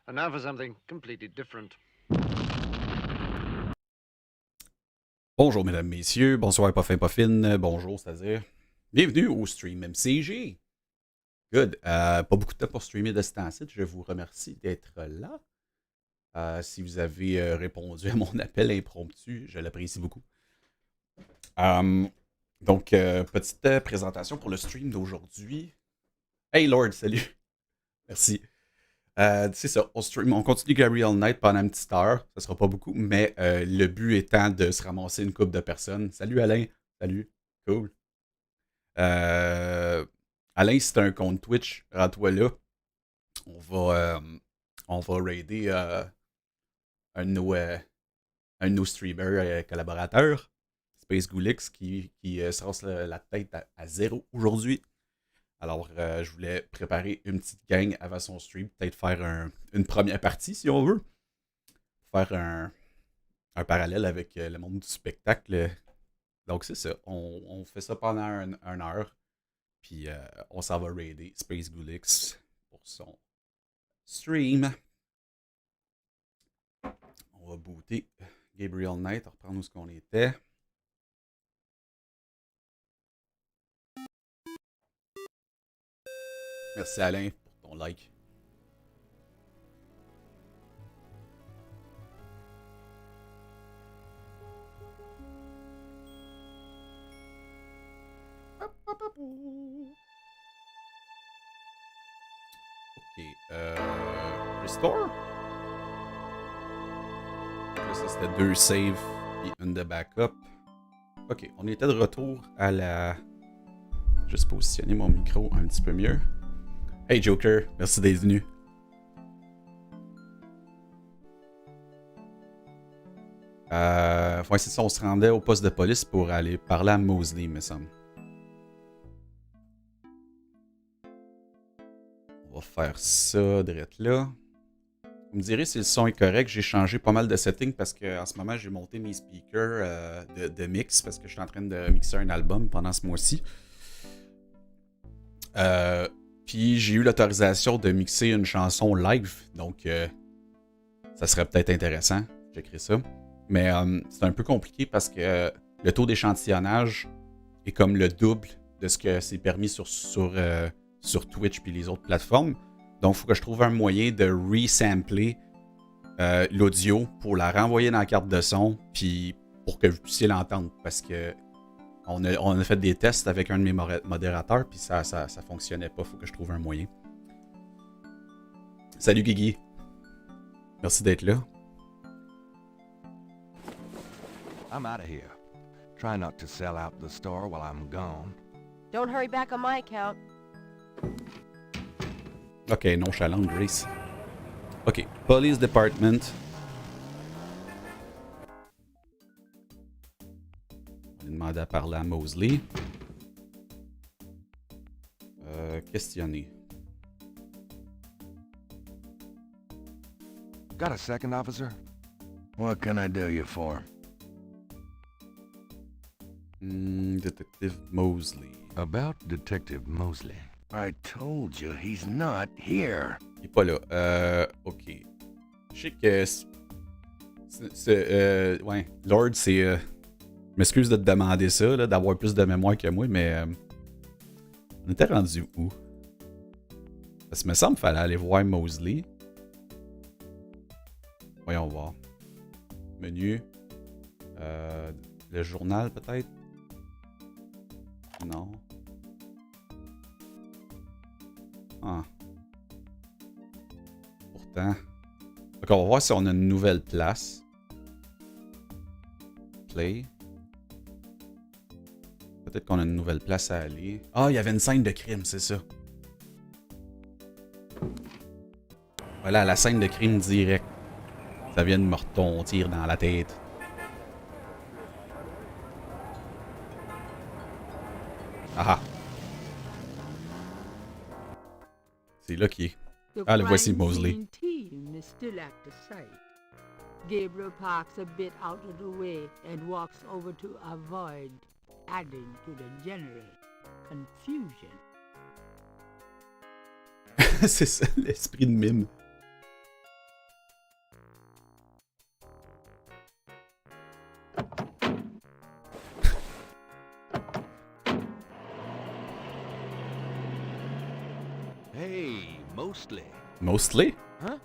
And now for something completely different. Bonjour mesdames, messieurs, bonsoir pas fin pas fine, bonjour c'est-à-dire. Bienvenue au stream MCG. Good. Pas beaucoup de temps pour streamer de ce temps-ci. Je vous remercie d'être là. Si vous avez répondu à mon appel impromptu, je l'apprécie beaucoup. Donc, petite présentation pour le stream d'aujourd'hui. Hey Lord, salut. Merci. C'est ça, on continue Gabriel Night pendant une petite heure. Ça sera pas beaucoup, mais le but étant de se ramasser une couple de personnes. Salut Alain. Salut. Cool. Alain, si t'as un compte Twitch, rends-toi là. On va raider un de nos streamers collaborateurs, SpaceGoulix, qui se lance la tête à Zéro aujourd'hui. Alors, je voulais préparer une petite gang avant son stream, peut-être faire une première partie, si on veut. Faire un parallèle avec le monde du spectacle. Donc, c'est ça. On fait ça pendant une heure. Puis, on s'en va raider SpaceGoulix pour son stream. On va booter Gabriel Knight, reprendre où ce qu'on était. Merci Alain pour ton like. Ok, Restore. Là, ça c'était 2 saves et une de backup. Ok, on était de retour à la... Juste positionner mon micro un petit peu mieux. Hey Joker, merci d'être venu. Ouais, c'est ça, on se rendait au poste de police pour aller parler à Mosley, me semble. On va faire ça direct là. Vous me direz si le son est correct. J'ai changé pas mal de settings parce qu'en ce moment, j'ai monté mes speakers de mix parce que je suis en train de mixer un album pendant ce mois-ci. Puis j'ai eu l'autorisation de mixer une chanson live. Donc, ça serait peut-être intéressant. J'écris ça. Mais c'est un peu compliqué parce que le taux d'échantillonnage est comme le double de ce que c'est permis sur Twitch puis les autres plateformes. Donc, il faut que je trouve un moyen de resampler l'audio pour la renvoyer dans la carte de son, puis pour que vous puissiez l'entendre. Parce que on a fait des tests avec un de mes modérateurs, puis ça fonctionnait pas. Il faut que je trouve un moyen. Salut Guigui. Merci d'être là. I'm out of here. Try not to sell out the store while I'm gone. Don't hurry back on my account. Ok, nonchalante, Grace. Ok, Police Department. On va demander à parler à Mosley. Questionner. Got a second, officer? What can I do you for? Detective Mosley. About Detective Mosley. I told you he's not here. Il est pas là. Ok. Je sais que... ouais, Lord, c'est... je m'excuse de te demander ça, là, d'avoir plus de mémoire que moi, mais... on était rendu où? Parce que me semble qu'il fallait aller voir Mosley. Voyons voir. Menu. Le journal, peut-être? Non. Ah. Pourtant. Donc, on va voir si on a une nouvelle place. Play. Peut-être qu'on a une nouvelle place à aller. Ah, il y avait une scène de crime, c'est ça. Voilà, la scène de crime direct. Ça vient de me retontir dans la tête. Ah! C'est là qui est. Ah, le voici Mosley. Gabriel parks a bit out of the way and walks over to avoid adding to the general confusion. C'est ça, l'esprit de mime. Hey, mostly. Mostly? Huh?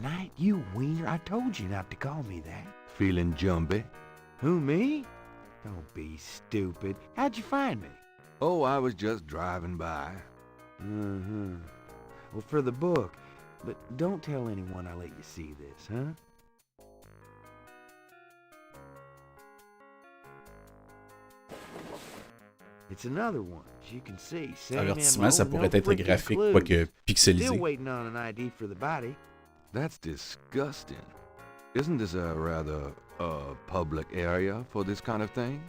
Knight, you wiener, I told you not to call me that. Feeling jumpy? Who, me? Don't be stupid. How'd you find me? Oh, I was just driving by. Uh-huh. Well, for the book. But don't tell anyone I let you see this, huh? It's another one, as you can see. Same Avertissement, MO, ça no pourrait être freaking graphique, clues. quoique Still pixelisé. waiting on an ID for the body. That's disgusting. Isn't this a rather, public area for this kind of thing?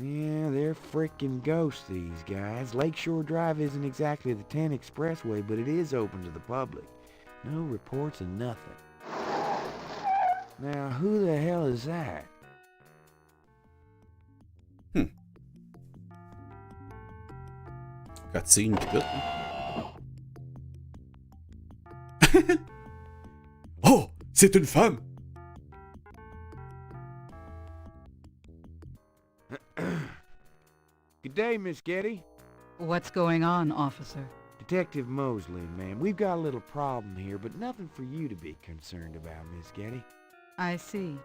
Yeah, they're freaking ghosts, these guys. Lakeshore Drive isn't exactly the 10 expressway, but it is open to the public. No reports and nothing. Now, who the hell is that? Cutscene pis tout. Oh! C'est une femme! Good day, Miss Getty. What's going on, officer? Detective Mosley, ma'am. We've got a little problem here, but nothing for you to be concerned about, Miss Getty. I see.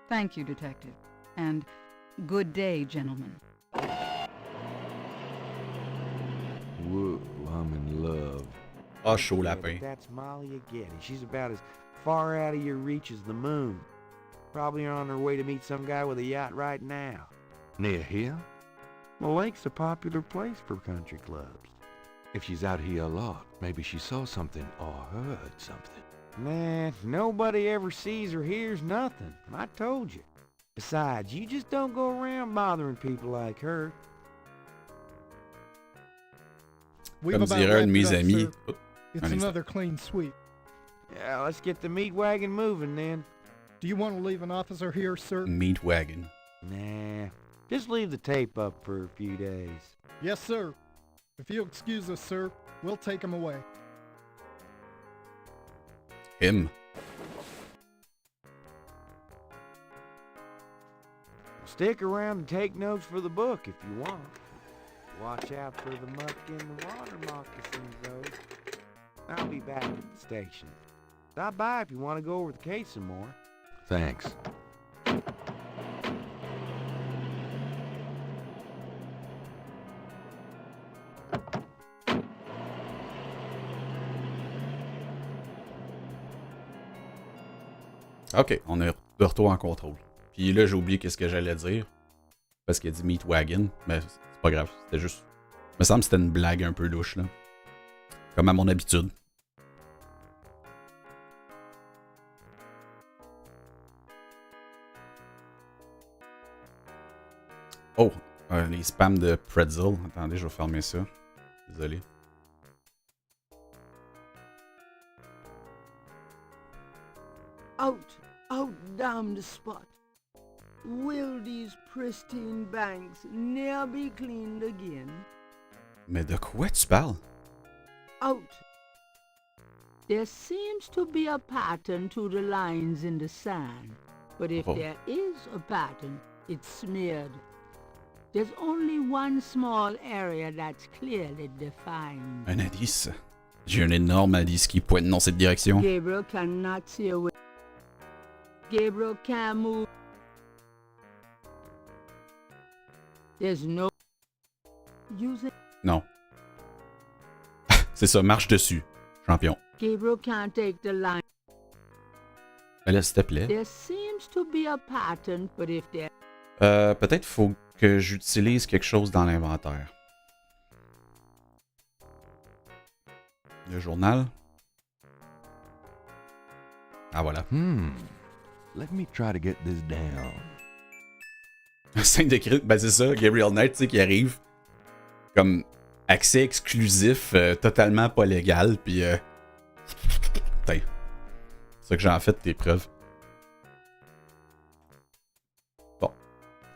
Thank you, detective. And good day, gentlemen. Whoa, I'm in love. Ah, chaud Yeah, lapin. but that's Malia Getty. She's about as far out of your reach as the moon. Probably on her way to meet some guy with a yacht right now. Near here? The lake's a popular place for country clubs. If she's out here a lot, maybe she saw something or heard something. Nah, nobody ever sees or hears nothing. I told you. Besides, you just don't go around bothering people like her. We've Comme about dirait un de wrapped mes it up, amis. sir. Oh, It's un instant. another clean sweep. Yeah, let's get the meat wagon moving then. Do you want to leave an officer here, sir? Meat wagon. Nah, just leave the tape up for a few days. Yes, sir. If you'll excuse us, sir, we'll take him away. Him. Stick around and take notes for the book if you want. Watch out for the muck in the water moccasins, though. I'll be back at the station. Stop by if you want to go over the case some more. Thanks. Ok, on est de retour en contrôle. Puis là, j'ai oublié qu'est-ce que j'allais dire. Parce qu'il a dit Meat Wagon. Mais c'est pas grave, c'était juste... Il me semble que c'était une blague un peu louche, là. Comme à mon habitude. Oh, les spams de pretzel. Attendez, je vais fermer ça. Désolé. Out damn the spot. Will these pristine banks ne'er be cleaned again? Mais de quoi tu parles? Out. There seems to be a pattern to the lines in the sand, but if Oh. there is a pattern, it's smeared. There's only one small area that's clearly defined. Un indice. J'ai un énorme indice qui pointe dans cette direction. Gabriel cannot see away. Gabriel can't move. There's no using. Non. C'est ça, marche dessus, champion. Gabriel can't take the line. Mais là, s'il te plaît. There seems to be a pattern, but if there Peut-être faut que j'utilise quelque chose dans l'inventaire. Le journal. Ah voilà. Let me try to get this down. Scène de crime, ben c'est ça, Gabriel Knight, tu sais, qui arrive comme accès exclusif, totalement pas légal, puis putain. C'est ça que j'en fais de tes preuves. Bon.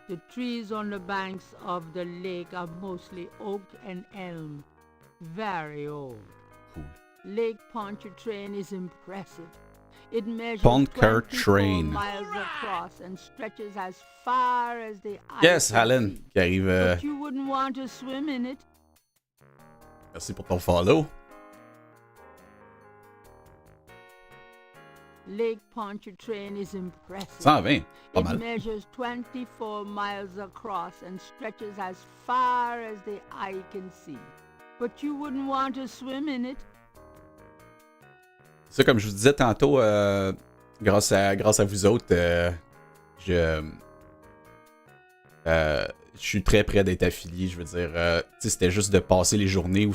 the trees on the banks of the lake are mostly oak and elm, very old. Cool. Lake Pontchartrain is impressive. It measures Pontchartrain. 24 miles across and stretches as far as the eye Yes, can Alan, see. qui arrive. But you wouldn't want to swim in it. Merci pour ton follow. Lake Pontchartrain is impressive. 120, pas It mal. measures 24 miles across and stretches as far as the eye can see. But you wouldn't want to swim in it. Ça, comme je vous disais tantôt, grâce à vous autres, je suis très près d'être affilié. Je veux dire, c'était juste de passer les journées où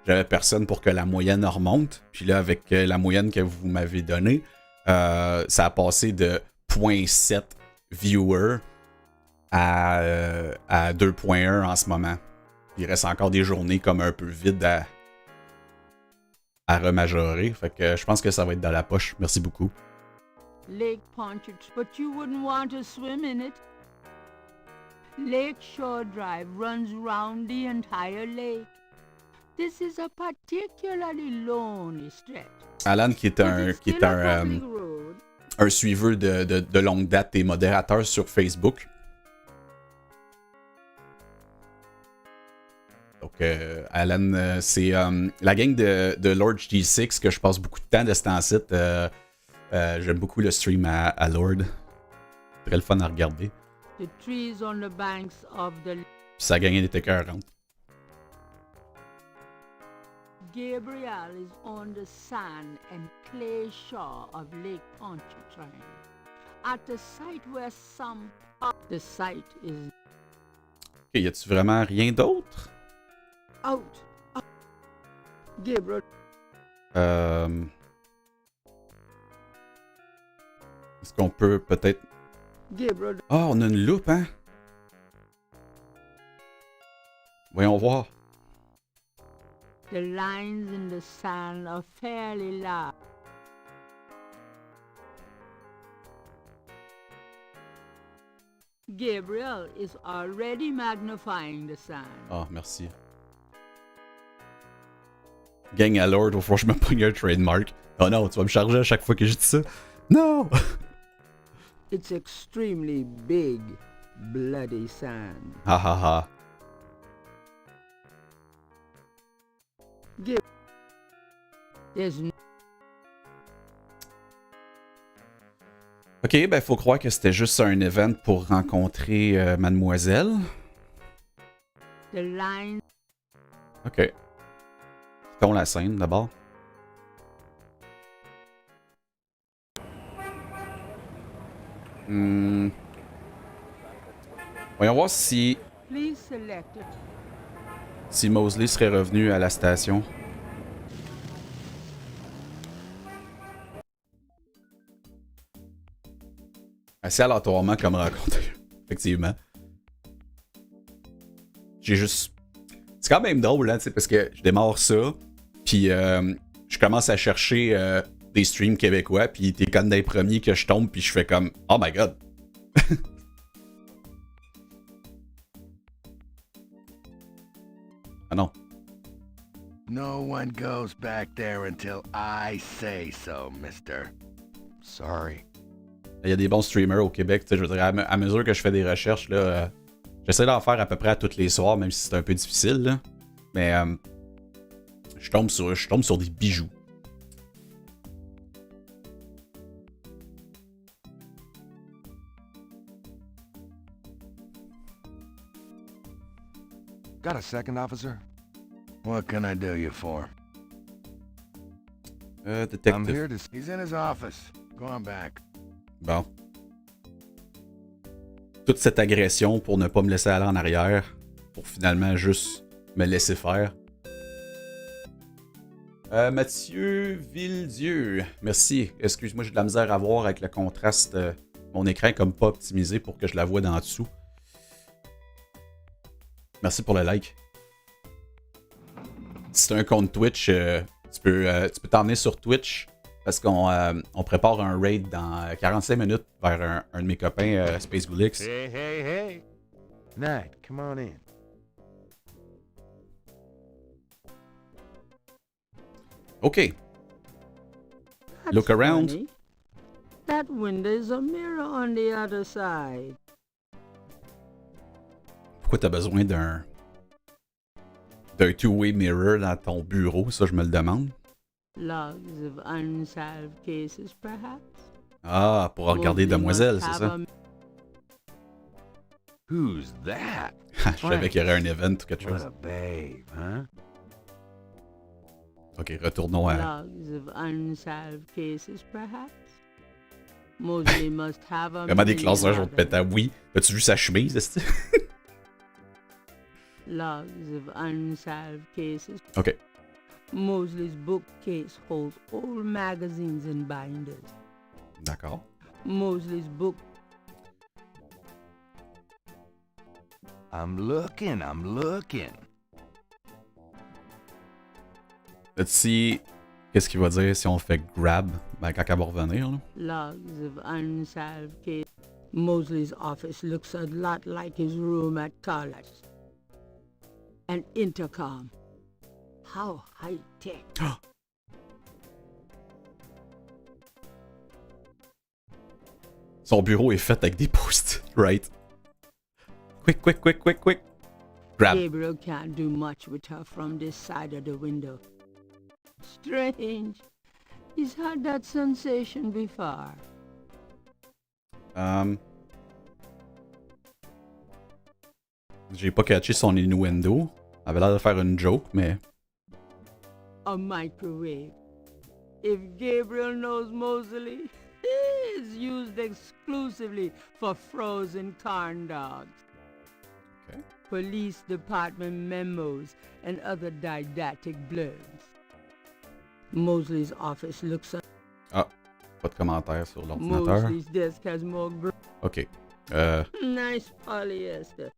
j'avais personne pour que la moyenne remonte. Puis là, avec la moyenne que vous m'avez donnée, ça a passé de 0.7 viewers à 2.1 en ce moment. Il reste encore des journées comme un peu vides à remajorer. Fait que je pense que ça va être dans la poche. Merci beaucoup. Lake Pontchartrain, but you wouldn't want to swim in it. Lakeshore Drive runs round the entire lake. This is a particularly lonely stretch. Alan, qui est un suiveur de longue date et modérateur sur Facebook. Donc, Alan, c'est la gang de Lord G6 que je passe beaucoup de temps de ce temps-ci. J'aime beaucoup le stream à Lord. Très le fun à regarder. The trees on the banks of the Puis ça gagnait des écœurantes. Gabriel is on the sand and clay shore of Lake Pontchartrain. At the site where the site is Ok, y a-tu vraiment rien d'autre? out. Gabriel. Est-ce qu'on peut peut-être... Gabriel. Ah, on a une loupe, hein? Voyons voir. The lines in the sand are fairly large. Gabriel is already magnifying the sand. Ah, merci. Gang à Lord, au fond, je me pogne un trademark. Oh non, tu vas me charger à chaque fois que je dis ça. Non! It's extremely big, bloody sand. Ha ha ha. There's no Ok, ben faut croire que c'était juste un event pour rencontrer mademoiselle. the line. Ok. Quittons la scène d'abord. Voyons voir si Please select it. Mosley serait revenu à la station. Assez aléatoirement comme rencontre. Effectivement. J'ai juste... C'est quand même drôle, hein, parce que je démarre ça, puis je commence à chercher des streams québécois, puis t'es comme des premiers que je tombe, puis je fais comme « Oh my god! » Ah non. No one goes back there until I say so, mister. Sorry. Il y a des bons streamers au Québec, tu sais, je veux dire, à mesure que je fais des recherches, là, j'essaie d'en faire à peu près à tous les soirs, même si c'est un peu difficile, là. Mais je tombe sur des bijoux. Got a second, officer? What can I do you for? I'm Détective. here to... He's in his office. Go on back. Bon. Toute cette agression pour ne pas me laisser aller en arrière, pour finalement juste me laisser faire. Mathieu Villedieu, merci. Excuse-moi, j'ai de la misère à voir avec le contraste. Mon écran est comme pas optimisé pour que je la voie d'en dessous. Merci pour le like. Si tu as un compte Twitch, tu peux t'emmener sur Twitch parce qu'on prépare un raid dans 45 minutes vers un de mes copains, SpaceGoulix. Hey, hey, hey. Knight, come on in. OK. That's Look around. funny. That window is a mirror on the other side. Pourquoi t'as besoin d'un two-way mirror dans ton bureau, ça je me le demande. Logs of unsolved cases, perhaps? Ah, pour regarder Mostly Demoiselle, must c'est have ça? a Who's that? Je savais qu'il y aurait un event ou quelque What chose. a babe, huh? Ok, retournons à... Logs of unsolved cases, perhaps? Mostly must have a Vraiment des classeurs million jour de pétard. others. Oui. As-tu vu sa chemise, est-ce que... Logs of unsolved cases. Ok. Mosley's bookcase holds old magazines and binders. D'accord. Mosley's book I'm looking. Let's see... Qu'est-ce qu'il va dire si on fait grab? Ben, quand elle va revenir, là. logs of unsolved cases. Mosley's office looks a lot like his room at college. An intercom. How high-tech. Son bureau est fait avec des posts, right? Quick. Grab. Gabriel can't do much with her from this side of the window. Strange. He's had that sensation before. J'ai pas catché son innuendo. Elle avait l'air de faire une joke, mais... A microwave. If Gabriel knows Mosley, it's used exclusively for frozen corn dogs. Okay. Police department memos and other didactic blurbs. Mosley's office looks up. Ah, pas de commentaire sur l'ordinateur. Mosley's desk has more Ok. nice polyester.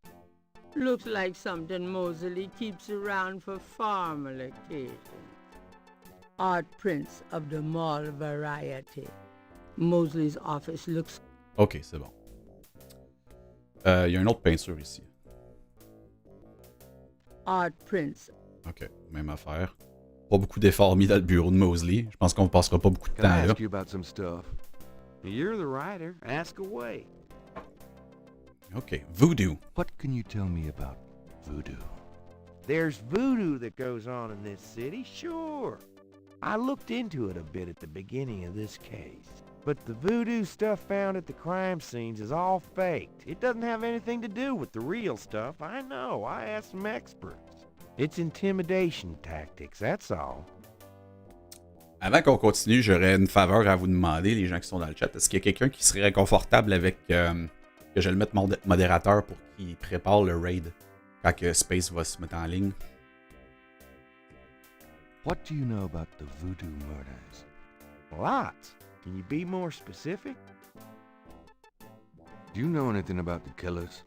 Looks like something Mosley keeps around for formal occasions. Art prints of the mall variety. Mosley's office looks... Ok, c'est bon. Il y a une autre peinture ici. Art prints. Ok, même affaire. Pas beaucoup d'efforts mis dans le bureau de Mosley. Je pense qu'on ne passera pas beaucoup de Can temps I là. ask you about some stuff? You're the writer. Ask away. Ok, voodoo. What can you tell me about voodoo? There's voodoo that goes on in this city, sure. I looked into it a bit at the beginning of this case. But the voodoo stuff found at the crime scenes is all faked. It doesn't have anything to do with the real stuff. I know. I asked some experts. It's intimidation tactics, that's all. Avant qu'on continue, j'aurais une faveur à vous demander, les gens qui sont dans le chat. Est-ce qu'il y a quelqu'un qui serait confortable avec que je le mette modérateur pour qu'il prépare le raid quand que Space va se mettre en ligne? What do you know about the voodoo murders? Lots. Can you be more specific? Do you know anything about the killers?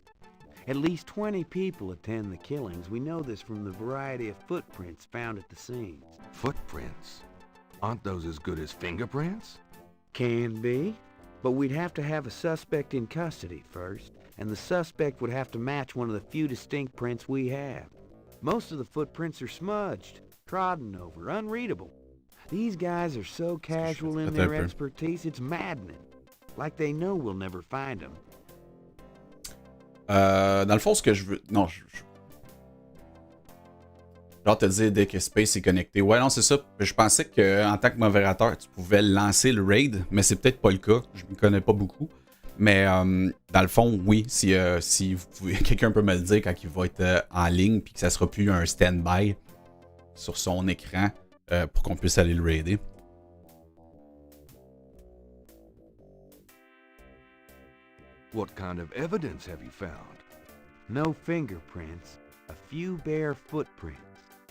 At least 20 people attend the killings. We know this from the variety of footprints found at the scenes. Footprints? Aren't those as good as fingerprints? Can be. But we'd have to have a suspect in custody first, and the suspect would have to match one of the few distinct prints we have. Most of the footprints are smudged, trodden over, unreadable. These guys are so casual in their expertise, it's maddening. Like they know we'll never find them. Dans le fond, ce que je veux... Non, genre te dire dès que Space est connecté. Ouais, non, c'est ça. Je pensais qu'en tant que modérateur, tu pouvais lancer le raid, mais c'est peut-être pas le cas. Je ne connais pas beaucoup. Mais dans le fond, oui, si vous pouvez, quelqu'un peut me le dire quand il va être en ligne, puis que ça sera plus un stand-by sur son écran pour qu'on puisse aller le raider. What kind of evidence have you found? No fingerprints, a few bare footprints.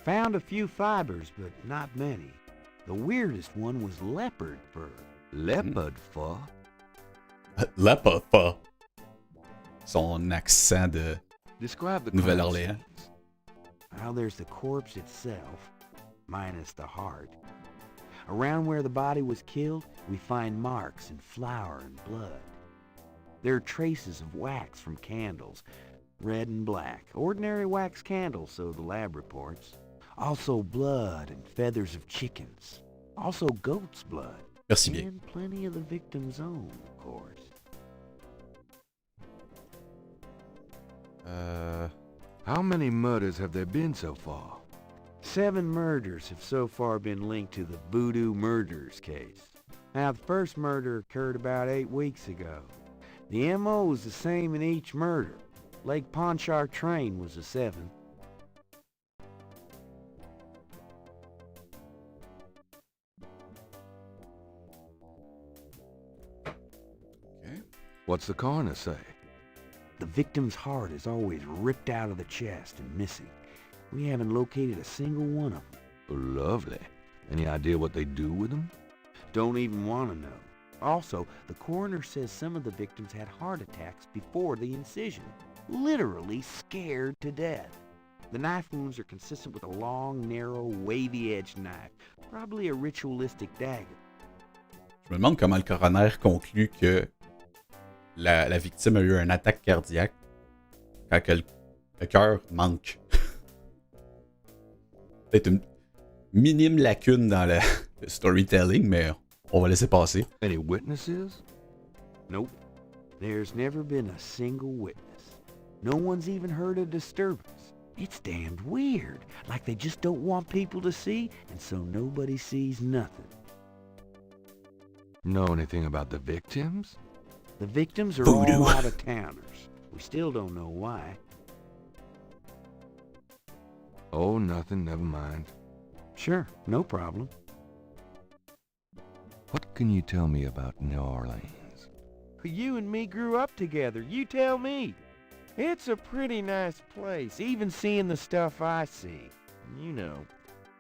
Found a few fibers, but not many. The weirdest one was leopard fur. Leopard fur? Leopard fur. Son accent de Describe the Nouvelle-Orléans. Well, there's the corpse itself, minus the heart. Around where the body was killed, we find marks and flour and blood. There are traces of wax from candles, red and black. Ordinary wax candles, so the lab reports. Also blood and feathers of chickens. Also goat's blood. Merci bien. And plenty of the victim's own, of course. How many murders have there been so far? 7 murders have so far been linked to the Voodoo Murders case. Now, the first murder occurred about 8 weeks ago. The MO was the same in each murder. Lake Pontchartrain train was the 7th. OK. What's the coroner say? The victim's heart is always ripped out of the chest and missing. We haven't located a single one of them. Oh, lovely. Any idea what they do with them? Don't even want to know. Also, the coroner says some of the victims had heart attacks before the incision. Literally scared to death. The knife wounds are consistent with a long, narrow, wavy-edged knife. Probably a ritualistic dagger. Je me demande comment le coroner conclut que la victime a eu une attaque cardiaque quand que le cœur manque. Peut-être une minime lacune dans le storytelling, mais on va laisser passer. Any witnesses? Nope. There's never been a single witness. No one's even heard a disturbance. It's damned weird. Like they just don't want people to see, and so nobody sees nothing. Know anything about the victims? The victims are Voodoo. all out-of-towners. We still don't know why. Oh, nothing, never mind. Sure, no problem. What can you tell me about New Orleans? You and me grew up together. You tell me. It's a pretty nice place, even seeing the stuff I see. You know,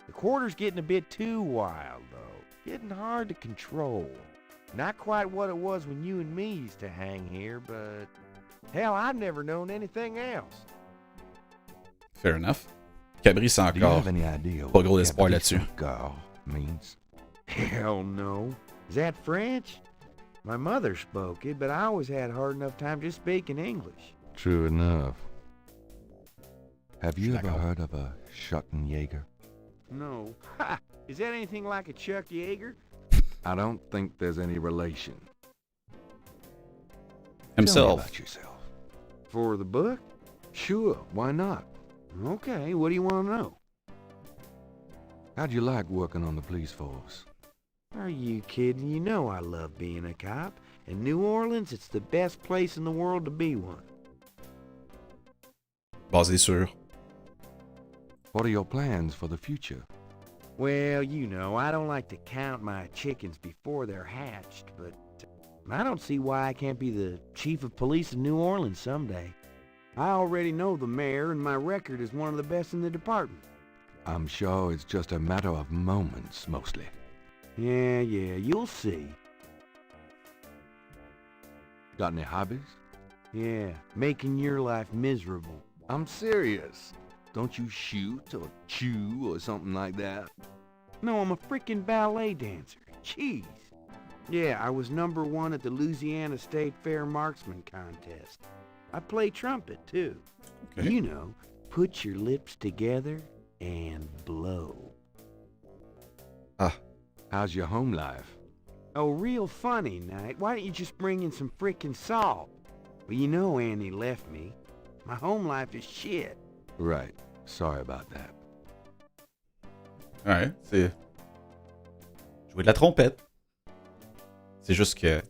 the quarter's getting a bit too wild, though. Getting hard to control. Not quite what it was when you and me used to hang here, but... Hell, I've never known anything else. Fair enough. Cabri, c'est Do you encore have any idea pas what gros espoir là-dessus. Gabriel means? Hell no. Is that French? My mother spoke it, but I always had a hard enough time just speaking English. True enough. Have you ever D'accord. heard of a Schottenjäger? No. Ha! Is that anything like a Chuck Yeager? I don't think there's any relation. Tell me Himself. about yourself. For the book? Sure, why not? Okay, what do you want to know? How'd you like working on the police force? Are you kidding? You know I love being a cop. In New Orleans, it's the best place in the world to be one. Basé sur. What are your plans for the future? Well, you know, I don't like to count my chickens before they're hatched, but I don't see why I can't be the chief of police of New Orleans someday. I already know the mayor, and my record is one of the best in the department. I'm sure it's just a matter of moments, mostly. Yeah, you'll see. Got any hobbies? Yeah, making your life miserable. I'm serious. Don't you shoot or chew or something like that? No, I'm a freaking ballet dancer. Jeez. Yeah, I was #1 at the Louisiana State Fair Marksman Contest. I play trumpet, too. Okay. You know, put your lips together and blow. How's your home life? Oh, real funny, Knight. Why don't you just bring in some frickin' salt? Well, you know Annie left me. My home life is shit. Right. Sorry about that. Ouais, c'est. Jouer de la trompette. C'est juste que.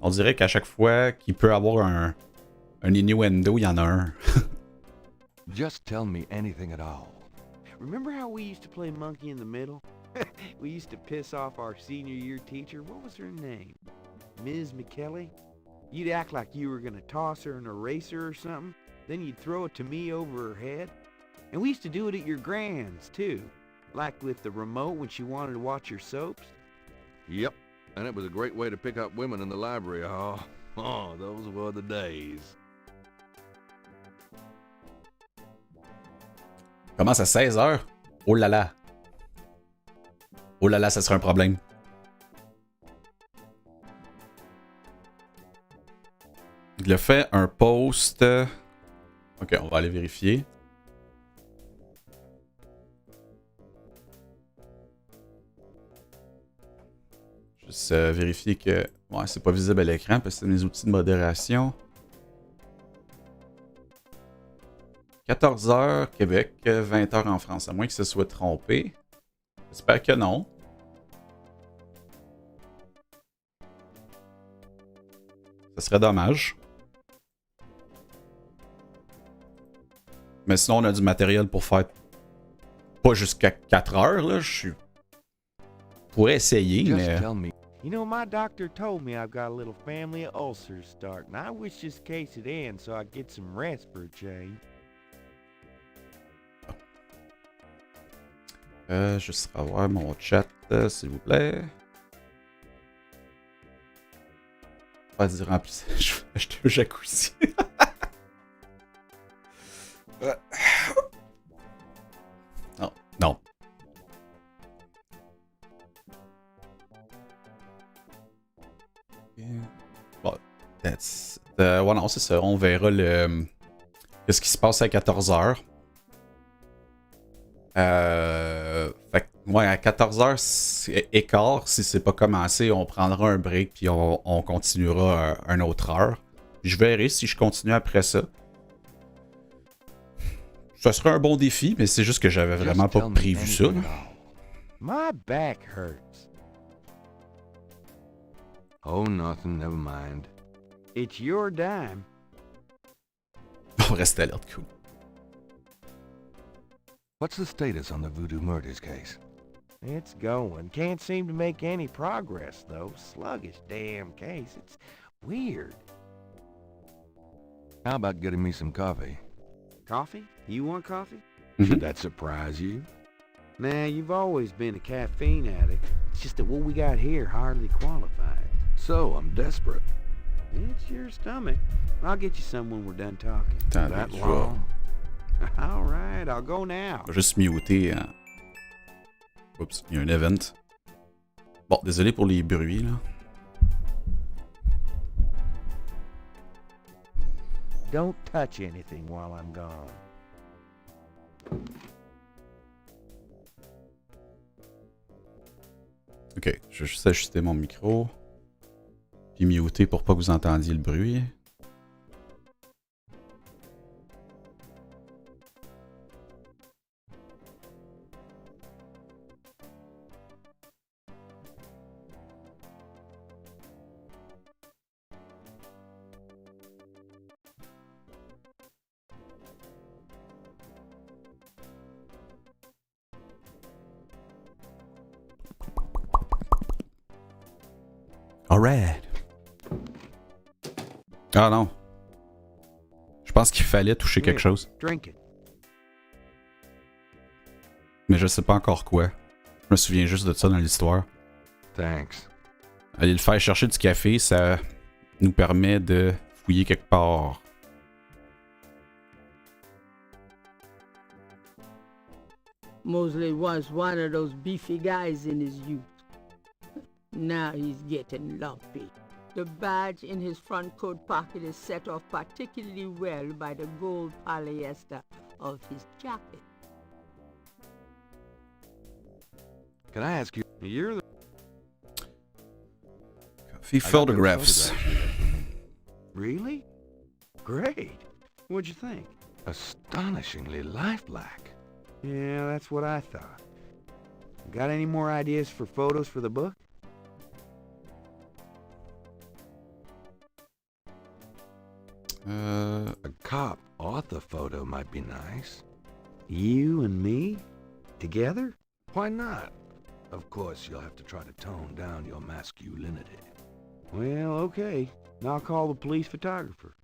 On dirait qu'à chaque fois qu'il peut avoir un innuendo, il y en a un. Just tell me anything at all. Remember how we used to play monkey in the middle? We used to piss off our senior year teacher. What was her name? Ms. McKelly? You'd act like you were gonna toss her an eraser or something. Then you'd throw it to me over her head. And we used to do it at your grand's, too. Like with the remote when she wanted to watch your soaps. Yep. And it was a great way to pick up women in the library. Oh, those were the days. Commence à 16h. Oh là là. Oh là là, ça serait un problème. Il a fait un post. Ok, on va aller vérifier. Juste vérifier que. Ouais, c'est pas visible à l'écran parce que c'est mes outils de modération. 14h Québec, 20h en France, à moins que ce soit trompé. J'espère que non. Ce serait dommage. Mais sinon, on a du matériel pour faire pas jusqu'à 4 heures, là. Je pourrais essayer, Just mais... tell me. You know, my doctor told me I've got a little family of ulcers starting. I wish this case would end so I could get some rest for a change. Juste revoir mon chat, s'il vous plaît. Vas-y, remplis. Je vais acheter un jacuzzi. Non, non. Bon, ouais, non, c'est ça. On verra le... Qu'est-ce qui se passe à 14h. Fait que, ouais, à 14h écart, si c'est pas commencé, on prendra un break puis on continuera une autre heure. Je verrai si je continue après ça. Ça serait un bon défi, mais c'est juste que j'avais vraiment pas prévu ça. Là. My back hurts. Oh, nothing, never mind. It's your dime. On reste alerte, cool. What's the status on the Voodoo murders case? It's going. Can't seem to make any progress, though. Sluggish damn case. It's weird. How about getting me some coffee? Coffee? You want coffee? Should that surprise you? Nah, you've always been a caffeine addict. It's just that what we got here hardly qualifies. So, I'm desperate. It's your stomach. I'll get you some when we're done talking. That long? All right, I'll go now. Je vais juste muter. Oups, il y a un event. Bon, désolé pour les bruits, là. Don't touch anything while I'm gone. Ok, je vais juste ajuster mon micro. Puis muter pour pas que vous entendiez le bruit. Alright. Ah non. Je pense qu'il fallait toucher quelque chose. Drink it. Mais je sais pas encore quoi. Je me souviens juste de ça dans l'histoire. Thanks. Aller le faire chercher du café, ça nous permet de fouiller quelque part. Mosley was one of those beefy guys in his youth. Now he's getting lumpy. The badge in his front coat pocket is set off particularly well by the gold polyester of his jacket. Can I ask you? You're the... Coffee photographs. Really? Great. What'd you think? Astonishingly lifelike. Yeah, that's what I thought. Got any more ideas for photos for the book? A cop author photo might be nice. You and me? Together? Why not? Of course, you'll have to try to tone down your masculinity. Well, okay. I'll call the police photographer.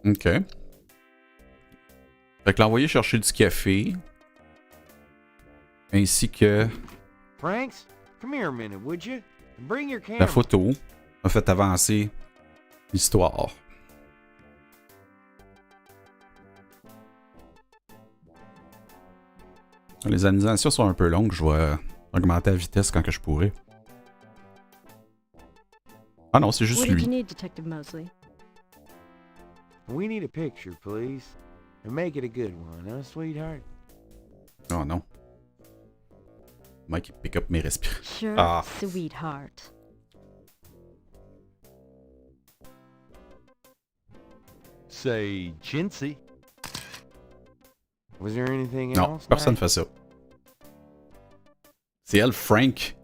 Ok. Fait que l'envoyer chercher du café. Ainsi que Franks, come here a minute, would you? Bring your camera. la photo a fait avancer l'histoire. Les animations sont un peu longues, je vais augmenter la vitesse quand que je pourrai. Ah non, c'est juste What did lui. you need, Detective Mosley? We need a picture, please. And make it a good one, huh, sweetheart? Oh non. Mike, il pick up mes respirations. Sure, Ah. sweetheart. say chintzy. Was there anything Non, else? personne fait ça. C'est elle, Frank.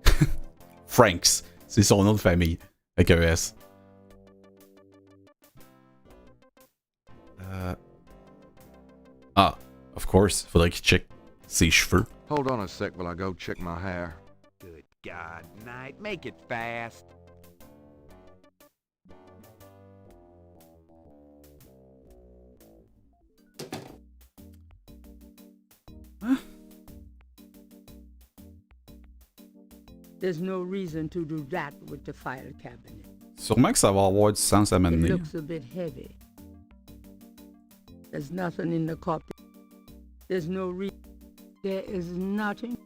Franks. C'est son nom de famille. Avec un S. Ah, of course. Faudrait qu'il check ses cheveux. Hold on a sec while I go check my hair. Good God, Knight, make it fast. There's no reason to do that with the file cabinet. Sûrement que ça va avoir du sens à It m'amener. looks a bit heavy. There's nothing in the copy. There's no reason. There is nothing.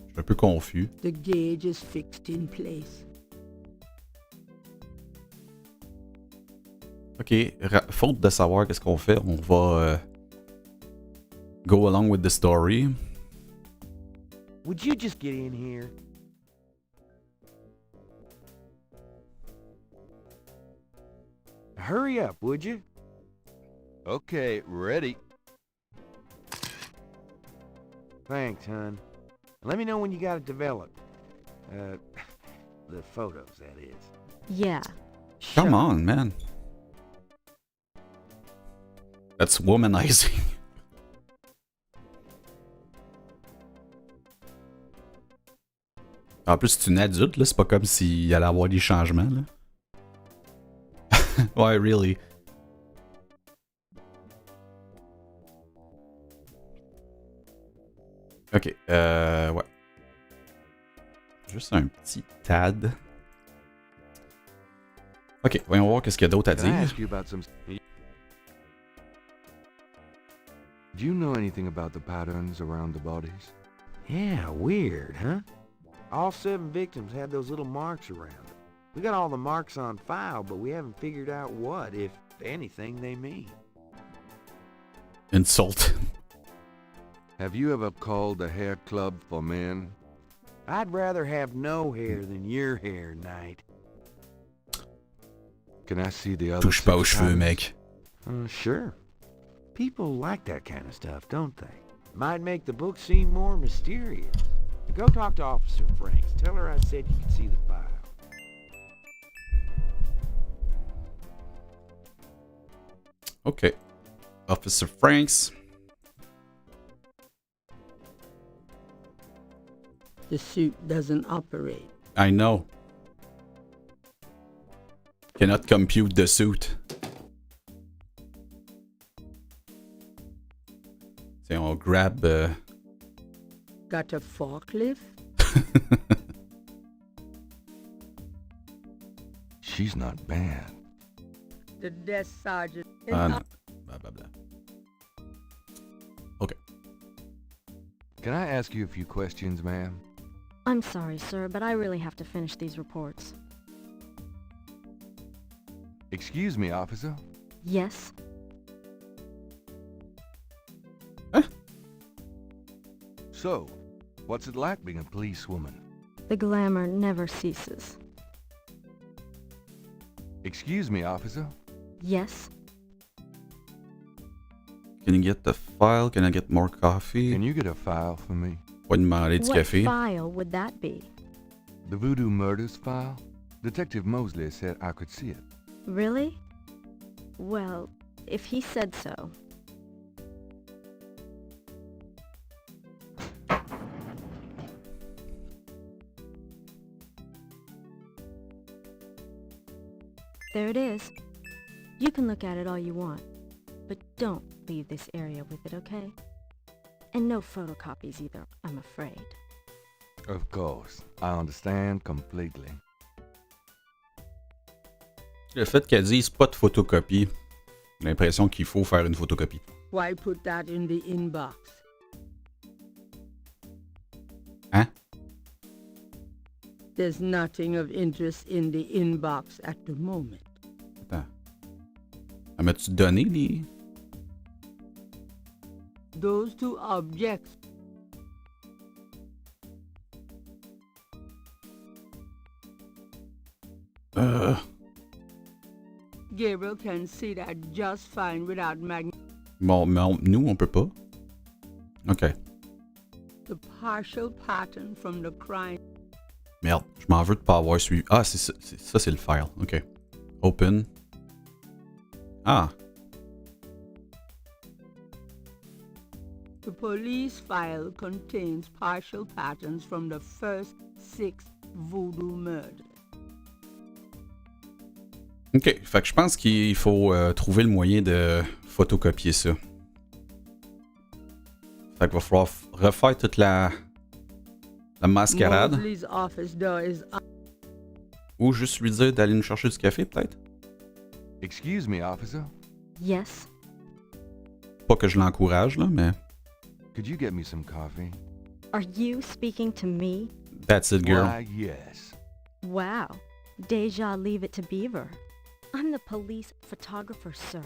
Je suis un peu confus. The gauge is fixed in place. Ok, faute de savoir qu'est-ce qu'on fait, on va go along with the story. Would you just get in here? Hurry up, would you? Okay, ready. Thanks, hon. Let me know when you got it developed. The photos, that is. Yeah. Come on, man. That's womanizing. En plus, c'est une adulte, là. C'est pas comme s'il allait avoir des changements, là. Ouais, really. Ok, ouais. Juste un petit tad. Ok, voyons voir qu'est-ce qu'il y a d'autre à Can I dire. ask you about some... Do you know anything about the patterns around the bodies? Yeah, weird, huh? All 7 victims had those little marks around them. We got all the marks on file, but we haven't figured out what, if anything, they mean. Insult. Have you ever called a hair club for men? I'd rather have no hair than your hair, Knight. Can I see the other Touche pas aux 6 cheveux, patterns? mec. Sure. People like that kind of stuff, don't they? Might make the book seem more mysterious. Go talk to Officer Franks. Tell her I said you could see the file. Ok. Officer Franks. The suit doesn't operate. I know. Cannot compute the suit. Tiens, on grab... Got a forklift? She's not bad. The desk sergeant. Ah non. Blah, blah, blah. Ok. Can I ask you a few questions, ma'am? I'm sorry, sir, but I really have to finish these reports. Excuse me, officer. Yes? So, what's it like being a policewoman? The glamour never ceases. Excuse me, officer. Yes? Can you get the file? Can I get more coffee? Can you get a file for me? Pas demander du What café. file would that be? The Voodoo Murders file? Detective Mosley said I could see it. Really? Well, if he said so. There it is. You can look at it all you want, but don't leave this area with it, okay? And no photocopies either, I'm afraid. Of course. I understand completely. Le fait qu'elle dise pas de photocopie, j'ai l'impression qu'il faut faire une photocopie. Why put that in the inbox? Hein? There's nothing of interest in the inbox at the moment. Attends. Ah, m'as-tu donné les... Those 2 objects. Gabriel can see that just fine without Bon, mais nous, on peut pas. OK. the partial pattern from the crime. Merde, je m'en veux de pas avoir suivi. Ah, c'est ça, c'est le file. OK. Open. Ah. The police file contains partial patterns from the first 6 voodoo murders. OK. Fait que je pense qu'il faut trouver le moyen de photocopier ça. Fait qu'il va falloir refaire toute la mascarade. Mosley's office door is Ou juste lui dire d'aller nous chercher du café, peut-être. Excuse me, officer. Yes? Pas que je l'encourage, là, mais... Could you get me some coffee? Are you speaking to me? That's it, girl. Why, yes. Wow. Deja leave it to Beaver. I'm the police photographer, sir.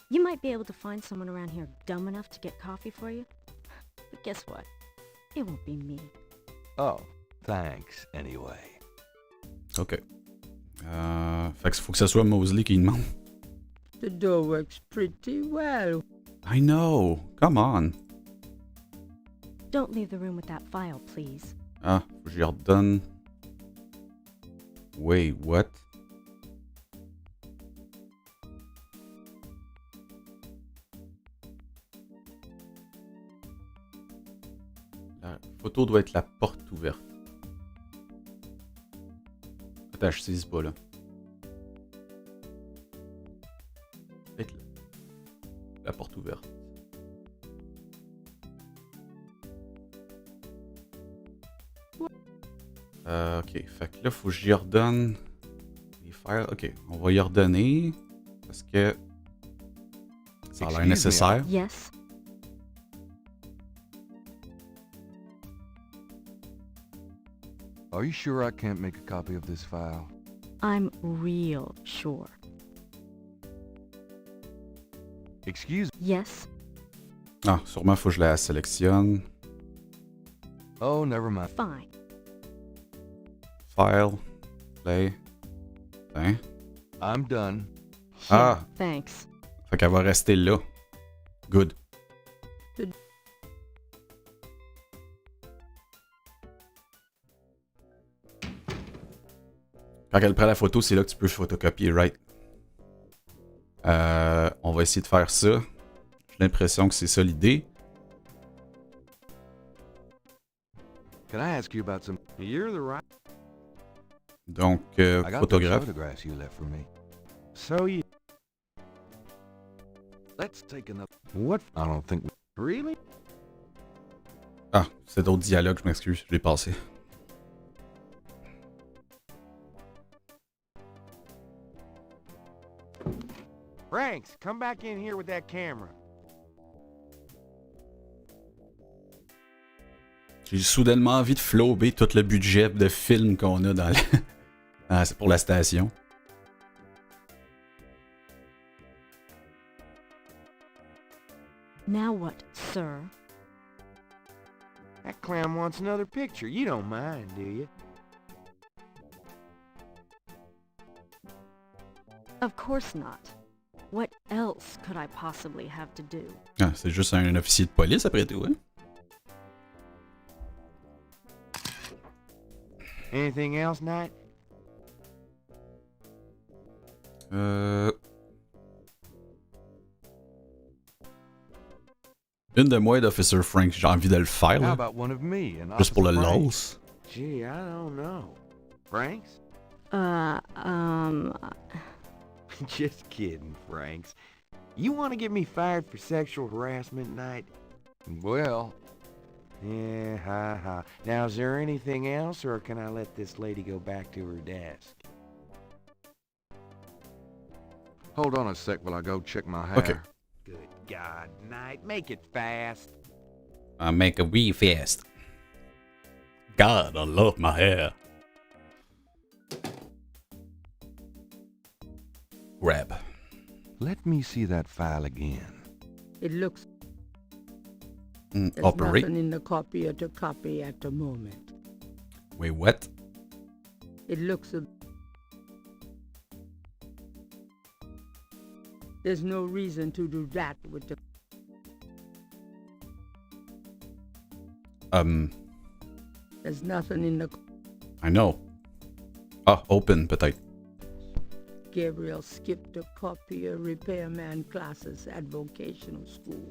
You might be able to find someone around here dumb enough to get coffee for you. But guess what? It won't be me. Oh, thanks, anyway. OK. Fait que faut que ce soit Mosley qui demande. the door works pretty well. I know. Come on. Don't leave the room with that file, please. Ah, faut que je lui redonne... Wait, what? La photo doit être la porte ouverte. Attends, je saisis pas là. Peut-être là. La porte ouverte. Ok, fait que là, faut que j'y redonne les files. Ok, on va y redonner parce que ça a l'air nécessaire. Yes? Are you sure I can't make a copy of this file? I'm real sure. Excuse me. Yes? Ah, sûrement, faut que je la sélectionne. Oh, never mind. Fine. File. Play. Hein? I'm done. Ah! Thanks. Fait qu'elle va rester là. Good. Quand elle prend la photo, c'est là que tu peux photocopier, right? On va essayer de faire ça. J'ai l'impression que c'est ça l'idée. Can I ask you about some... You're the right. I Donc, got those photographe. photographs you left for me. So you... Let's take another... What? I don't think... Really? Ah, c'est d'autres dialogues, je m'excuse, je l'ai passé. Franks, come back in here with that camera. J'ai soudainement envie de flober tout le budget de film qu'on a dans pour la station. Now what, sir? That clown wants another picture. You don't mind, do you? Of course not. What else could I possibly have to do? Ah, c'est juste un officier de police après tout, hein? Anything else, Knight? Une de moi d'Officer Frank, j'ai envie de le faire, How là. about one of me and Juste pour le Officer Frank? loss. Gee, I don't know. Franks? Just kidding, Franks. You want to get me fired for sexual harassment, Knight? Well, Yeah, ha ha. Now, is there anything else, or can I let this lady go back to her desk? hold on a sec while I go check my hair. Okay. Good God, Knight, make it fast. I make a wee fast. God, I love my hair. Grab. Let me see that file again. It looks there's Operate. nothing in the copier to copy at the moment. Wait, what? It looks There's no reason to do that with the... There's nothing in the... I know. Ah, open, peut-être. Gabriel skipped the copier repairman classes at vocational school.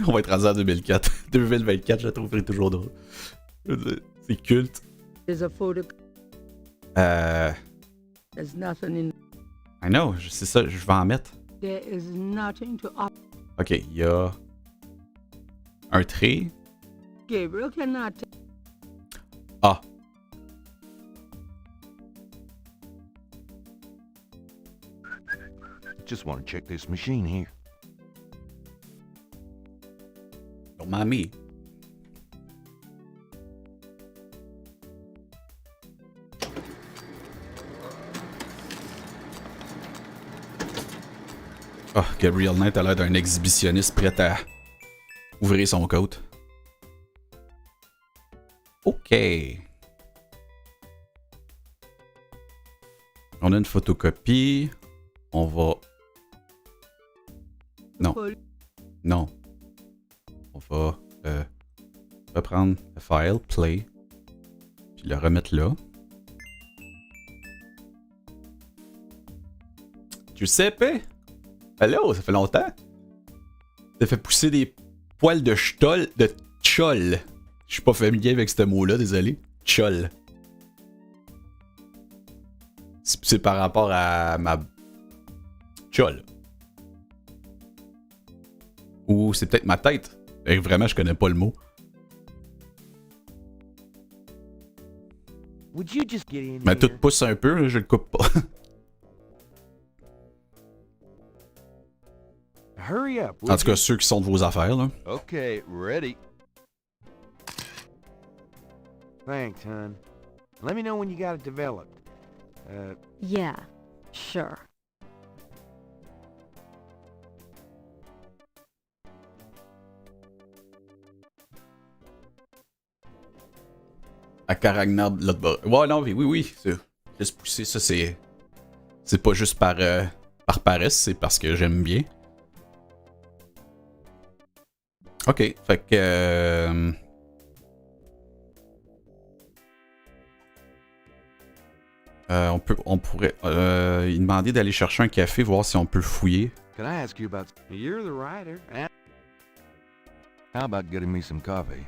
On va être rendu en 2004. 2024, je la trouverai toujours drôle. C'est culte. There's a photo... There's nothing in... I know, c'est ça, je vais en mettre. There is nothing to... Ok, il y a... un trait. Gabriel cannot... Ah. Just want to check this machine here. Don't mind me. Ah, Gabriel Knight a l'air d'un exhibitionniste prêt à ouvrir son coat. OK. On a une photocopie. On va... Non. Non. On va reprendre le file, play, puis le remettre là. Giuseppe? Hello, ça fait longtemps. Ça fait pousser des poils de ch'tol, de tchol. Je suis pas familier avec ce mot-là, désolé. Tchol. C'est par rapport à ma... Tchol. Ou c'est peut-être ma tête. Et vraiment, je connais pas le mot. Would you just get in Mais here? tout pousse un peu, je le coupe pas. Hurry up. En tout cas, ceux qui sont de vos affaires, là. Okay, ready. Thanks, hon. Let me know when you got it developed. Yeah, sure. À Caragnab, l'autre bord. Ouais, non, oui. C'est juste pousser, ça, c'est. C'est pas juste par paresse, c'est parce que j'aime bien. Ok, fait que. On pourrait il demander d'aller chercher un café, voir si on peut fouiller. Can I ask you about... You're the writer. How about getting me some coffee?